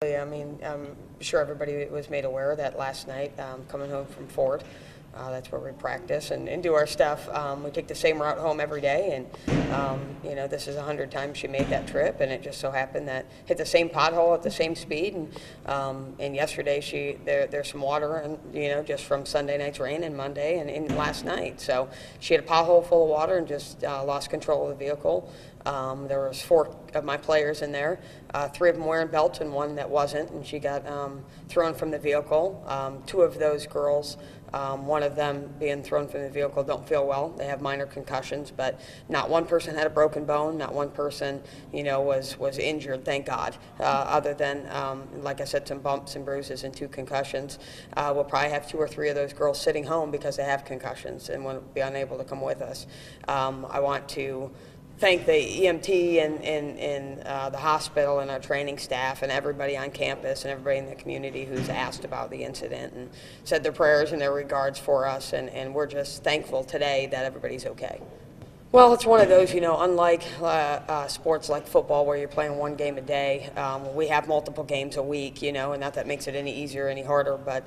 I mean, I'm sure everybody was made aware of that last night, coming home from Ford. That's where we practice and do our stuff. We take the same route home every day, and this is 100 times she made that trip, and it just so happened that hit the same pothole at the same speed. And yesterday there's some water, and just from Sunday night's rain and Monday and last night. So she had a pothole full of water and just lost control of the vehicle. There was 4 of my players in there, 3 of them wearing belts and 1 that wasn't, and she got thrown from the vehicle. 2 of those girls, one of them being thrown from the vehicle, don't feel well. They have minor concussions, but not one person had a broken bone, not one person was injured, thank God, other than, like I said, some bumps and bruises and 2 concussions. We'll probably have 2 or 3 of those girls sitting home because they have concussions and won't be unable to come with us. I want to thank the EMT and the hospital and our training staff and everybody on campus and everybody in the community who's asked about the incident and said their prayers and their regards for us, and we're just thankful today that everybody's okay. Well, it's one of those, unlike sports like football where you're playing 1 game a day, we have multiple games a week, and not that makes it any easier or any harder, but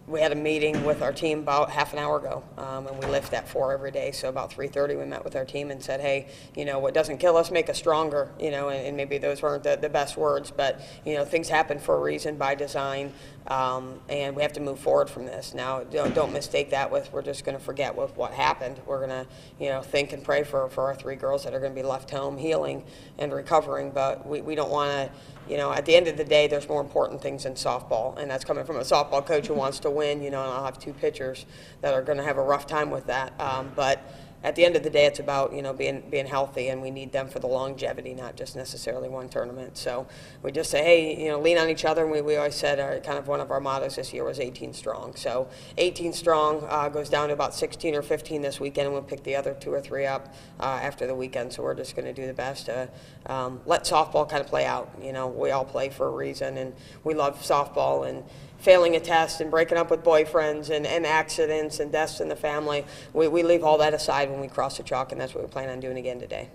we had a meeting with our team about half an hour ago, and we lift at 4 every day. So about 3:30, we met with our team and said, hey, what doesn't kill us make us stronger, and maybe those weren't the best words, but, things happen for a reason by design, and we have to move forward from this. Now, don't mistake that with we're just going to forget what happened. We're going to, think and pray for our 3 girls that are going to be left home healing and recovering, but we don't want to, at the end of the day, there's more important things in softball, and that's coming from a softball coach who wants to win, and I'll have 2 pitchers that are going to have a rough time with that. But at the end of the day, it's about, being healthy, and we need them for the longevity, not just necessarily 1 tournament. So we just say, hey, lean on each other, and we always said kind of one of our mottos this year was 18 strong. So 18 strong goes down to about 16 or 15 this weekend, and we'll pick the other 2 or 3 up after the weekend. So we're just going to do the best to let softball kind of play out. We all play for a reason, and we love softball, and failing a test and breaking up with boyfriends and accidents and deaths in the family, we leave all that aside when we cross the chalk, and that's what we plan on doing again today.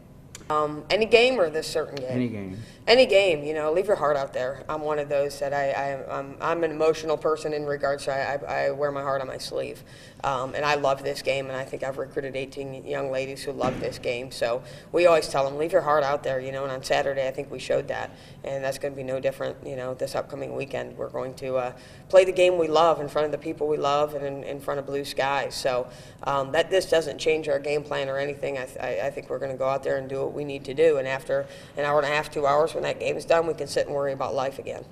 Any game or this certain game? Any game. Any game, leave your heart out there. I'm one of those that I'm an emotional person in regards to I wear my heart on my sleeve. And I love this game, and I think I've recruited 18 young ladies who love this game. So we always tell them, leave your heart out there, and on Saturday I think we showed that. And that's going to be no different, this upcoming weekend. We're going to play the game we love in front of the people we love and in front of blue skies. So that this doesn't change our game plan or anything. I think we're going to go out there and do what we need to do. And after an hour and a half, 2 hours, when that game is done, we can sit and worry about life again.